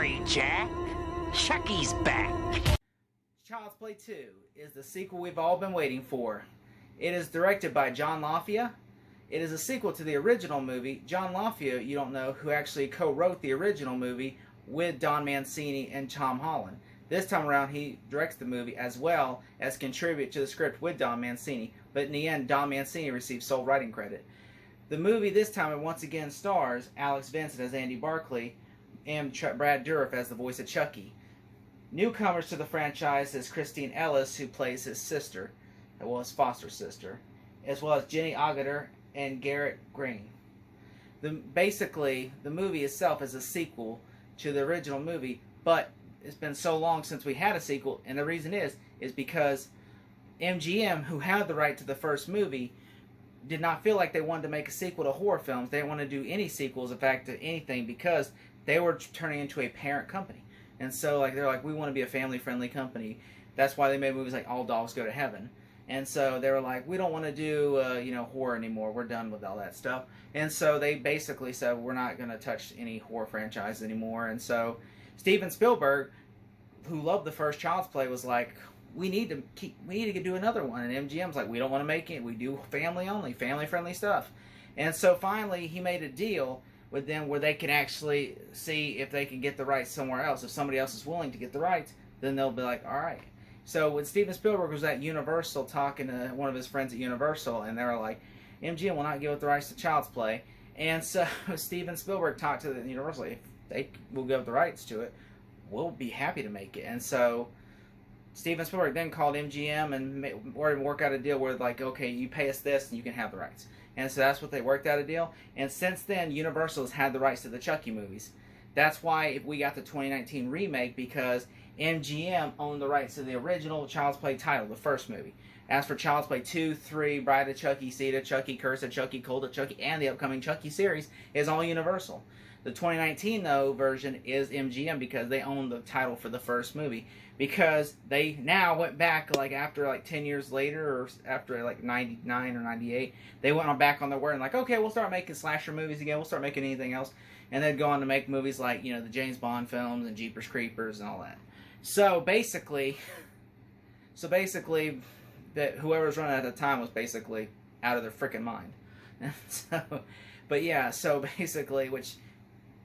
Sorry, Jack. Chucky's back. Child's Play 2 is the sequel we've all been waiting for. It is directed by John LaFia. It is a sequel to the original movie. John LaFia, you don't know, who actually co-wrote the original movie with Don Mancini and Tom Holland. This time around, he directs the movie as well as contribute to the script with Don Mancini. But in the end, Don Mancini received sole writing credit. The movie this time once again stars Alex Vincent as Andy Barclay and Brad Dourif as the voice of Chucky. Newcomers to the franchise is Christine Ellis, who plays his sister, well, his foster sister, as well as Jenny Agutter and Garrett Green. Basically, the movie itself is a sequel to the original movie, but it's been so long since we had a sequel, and the reason is because MGM, who had the right to the first movie, did not feel like they wanted to make a sequel to horror films. They didn't want to do any sequels, in fact, to anything, because they were turning into a parent company. And so, they're like, we want to be a family-friendly company. That's why they made movies like All Dogs Go to Heaven. And so they were like, we don't want to do, horror anymore. We're done with all that stuff. And so they basically said, we're not going to touch any horror franchise anymore. And so Steven Spielberg, who loved the first Child's Play, was like, we need to do another one. And MGM's like, we don't want to make it. We do family only, family-friendly stuff. And so finally, he made a deal with them where they can actually see if they can get the rights somewhere else. If somebody else is willing to get the rights, then they'll be like, all right. So when Steven Spielberg was at Universal talking to one of his friends at Universal, and they were like, MGM will not give up the rights to Child's Play. And so Steven Spielberg talked to the Universal, if they will give up the rights to it, we'll be happy to make it. And so Steven Spielberg then called MGM and worked out a deal where, like, okay, you pay us this and you can have the rights. And so that's what they worked out a deal. And since then, Universal has had the rights to the Chucky movies. That's why we got the 2019 remake, because MGM owned the rights to the original Child's Play title, the first movie. As for Child's Play 2, 3, Bride of Chucky, Seed of Chucky, Curse of Chucky, Cult of Chucky, and the upcoming Chucky series is all Universal. The 2019, though, version is MGM because they own the title for the first movie. Because they now went back, after 10 years later, or after 99 or 98, they went on back on their word and okay, we'll start making slasher movies again, we'll start making anything else. And they'd go on to make movies like, the James Bond films and Jeepers Creepers and all that. So basically, that whoever was running at the time was basically out of their freaking mind. So basically,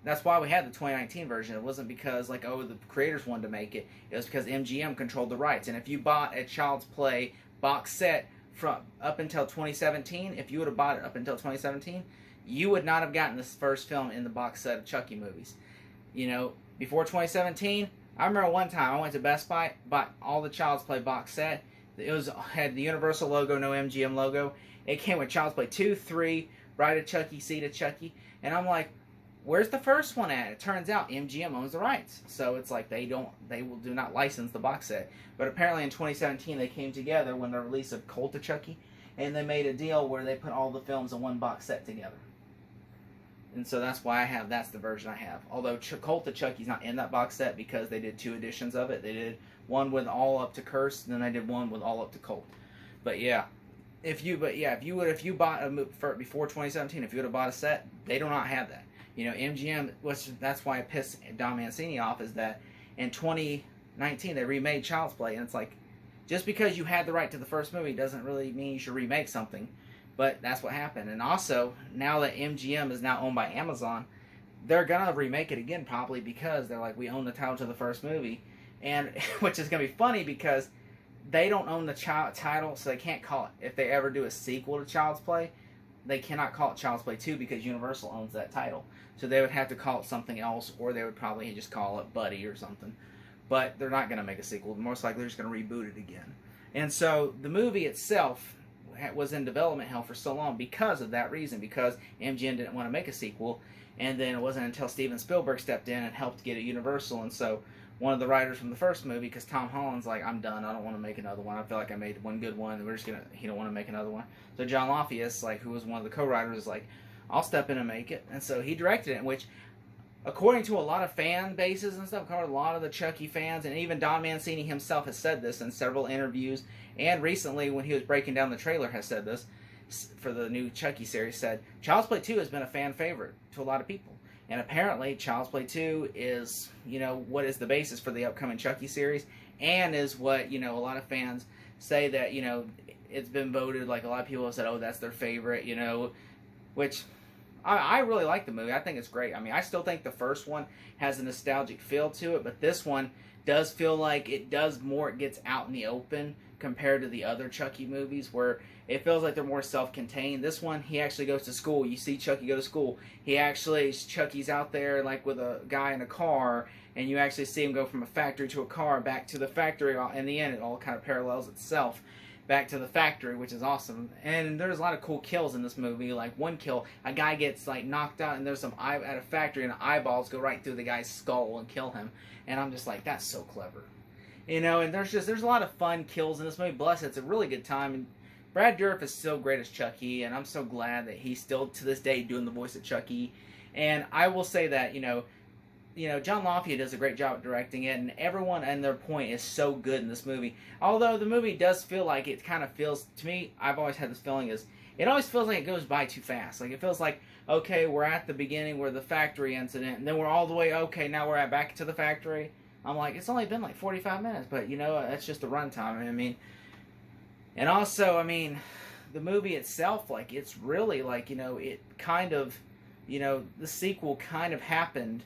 that's why we had the 2019 version. It wasn't because, the creators wanted to make it. It was because MGM controlled the rights. And if you bought a Child's Play box set from up until 2017, if you would have bought it up until 2017, you would not have gotten this first film in the box set of Chucky movies. Before 2017, I remember one time I went to Best Buy, bought all the Child's Play box set. It had the Universal logo, no MGM logo. It came with Child's Play 2, 3, Bride of Chucky, Seed of Chucky. And I'm like, where's the first one at? It turns out MGM owns the rights. So it's like they do not license the box set. But apparently in 2017 they came together when the release of Cult of Chucky, and they made a deal where they put all the films in one box set together. And so that's why that's the version I have. Although Cult of Chucky's not in that box set because they did 2 editions of it. They did one with all up to Curse, and then they did one with all up to Cult. But yeah. If you bought before 2017, if you would have bought a set, they do not have that. MGM, that's why it pissed Don Mancini off, is that in 2019 they remade Child's Play, and it's like, just because you had the right to the first movie doesn't really mean you should remake something. But that's what happened. And also, now that MGM is now owned by Amazon, they're gonna remake it again probably because they're like, we own the title to the first movie, and which is gonna be funny because they don't own the title, so they can't call it. If they ever do a sequel to Child's Play, they cannot call it Child's Play 2 because Universal owns that title. So they would have to call it something else, or they would probably just call it Buddy or something. But they're not going to make a sequel. Most likely they're just going to reboot it again. And so the movie itself was in development hell for so long because of that reason, because MGM didn't want to make a sequel. And then it wasn't until Steven Spielberg stepped in and helped get it Universal. And so one of the writers from the first movie, because Tom Holland's like, I'm done, I don't want to make another one. I feel like I made one good one, and he don't want to make another one. So John LaFia, who was one of the co-writers, is like, I'll step in and make it. And so he directed it, which, according to a lot of fan bases and stuff, a lot of the Chucky fans, and even Don Mancini himself has said this in several interviews, and recently when he was breaking down the trailer has said this, for the new Chucky series, said, Child's Play 2 has been a fan favorite to a lot of people. And apparently, Child's Play 2 is, what is the basis for the upcoming Chucky series, and is what, a lot of fans say that, it's been voted, like a lot of people have said, oh, that's their favorite, which I really like the movie. I think it's great. I mean, I still think the first one has a nostalgic feel to it, but this one does feel like it gets out in the open compared to the other Chucky movies, where it feels like they're more self-contained. This one, he actually goes to school. You see Chucky go to school. Chucky's out there like with a guy in a car, and you actually see him go from a factory to a car, back to the factory. In the end, it all kind of parallels itself back to the factory, which is awesome. And there's a lot of cool kills in this movie. Like one kill, a guy gets like knocked out, and there's some at a factory, and eyeballs go right through the guy's skull and kill him. And I'm just like, that's so clever. And there's a lot of fun kills in this movie. Bless it, it's a really good time. And Brad Dourif is so great as Chucky, and I'm so glad that he's still, to this day, doing the voice of Chucky. And I will say that, John LaFia does a great job at directing it, and everyone and their point is so good in this movie. Although the movie does feel like it kind of feels, to me, I've always had this feeling, it always feels like it goes by too fast. Like, it feels like, okay, we're at the beginning where the factory incident, and then we're all the way, okay, now we're back to the factory. I'm like, it's only been like 45 minutes, but, that's just the runtime. I mean, and also, the movie itself, like, it's really, like, it kind of, the sequel kind of happened,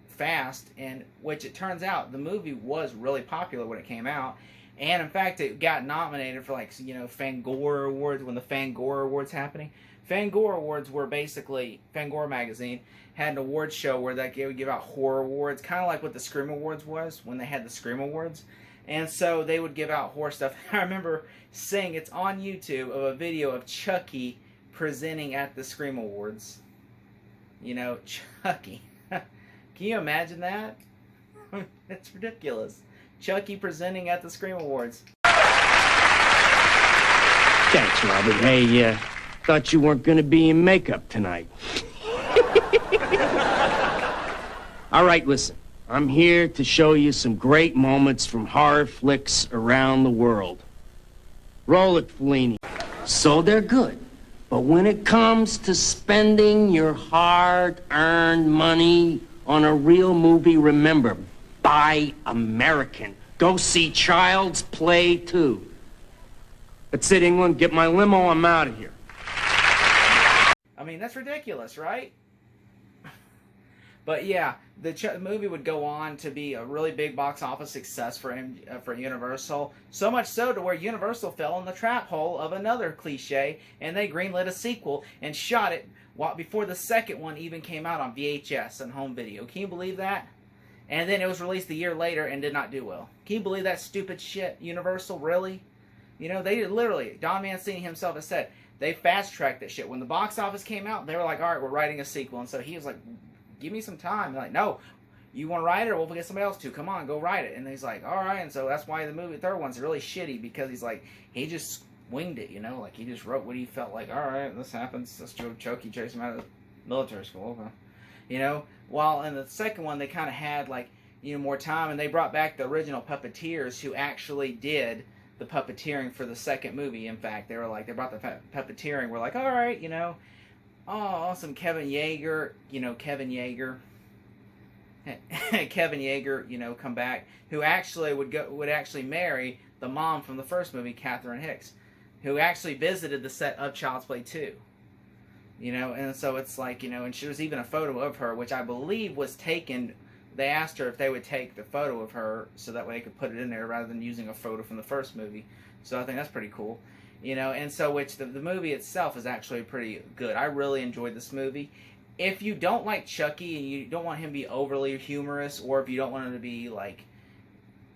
fast, and which it turns out the movie was really popular when it came out, and in fact it got nominated for like Fangoria Awards when the Fangoria Awards happening. Fangoria Awards were basically, Fangoria magazine had an award show where they would give out horror awards, kind of like what the Scream Awards was when they had the Scream Awards, and so they would give out horror stuff. I remember seeing, it's on YouTube, of a video of Chucky presenting at the Scream Awards. Chucky. Can you imagine that? It's ridiculous. Chucky presenting at the Scream Awards. Thanks, Robert. Hey, thought you weren't going to be in makeup tonight. All right, listen. I'm here to show you some great moments from horror flicks around the world. Roll it, Fellini. So they're good. But when it comes to spending your hard-earned money on a real movie, remember, buy American. Go see Child's Play 2. That's it, England. Get my limo. I'm out of here. That's ridiculous, right? But yeah, the movie would go on to be a really big box office success for Universal. So much so to where Universal fell in the trap hole of another cliche, and they greenlit a sequel and shot it before the second one even came out on VHS and home video. Can you believe that? And then it was released a year later and did not do well. Can you believe that stupid shit, Universal? Really? They literally, Don Mancini himself has said, they fast-tracked that shit. When the box office came out, they were like, all right, we're writing a sequel. And so he was like, give me some time. They're like, no, you want to write it, or we'll get somebody else to. Come on, go write it. And he's like, all right. And so that's why the third one's really shitty, because he's like, he just winged it, like he just wrote what he felt like. All right, this happens. Let's do Chucky chase him out of military school. While in the second one, they kind of had like, more time, and they brought back the original puppeteers who actually did the puppeteering for the second movie. In fact, they brought the puppeteering. We're like, all right, oh, awesome, Kevin Yeager, Kevin Yeager, come back, who actually would actually marry the mom from the first movie, Catherine Hicks, who actually visited the set of Child's Play 2. And so it's like, and she was even a photo of her, which I believe was taken. They asked her if they would take the photo of her so that way they could put it in there rather than using a photo from the first movie. So I think that's pretty cool. And so which the movie itself is actually pretty good. I really enjoyed this movie. If you don't like Chucky and you don't want him to be overly humorous, or if you don't want him to be like,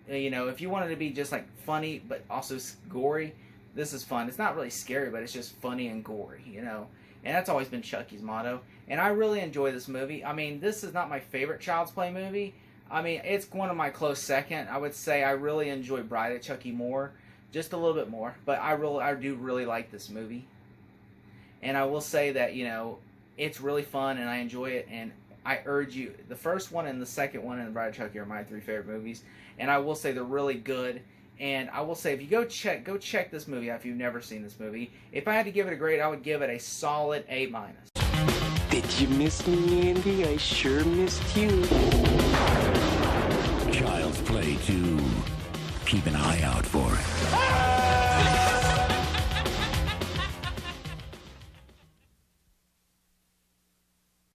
if you want it to be just like funny but also gory, this is fun. It's not really scary, but it's just funny and gory, And that's always been Chucky's motto. And I really enjoy this movie. This is not my favorite Child's Play movie. It's one of my close second. I would say I really enjoy Bride of Chucky more. Just a little bit more. But I do really like this movie. And I will say that, it's really fun and I enjoy it. And I urge you, the first one and the second one and Bride of Chucky are my 3 favorite movies. And I will say they're really good. And I will say, if you go check this movie out if you've never seen this movie. If I had to give it a grade, I would give it a solid A-. Did you miss me, Andy? I sure missed you. Child's Play 2. Keep an eye out for it.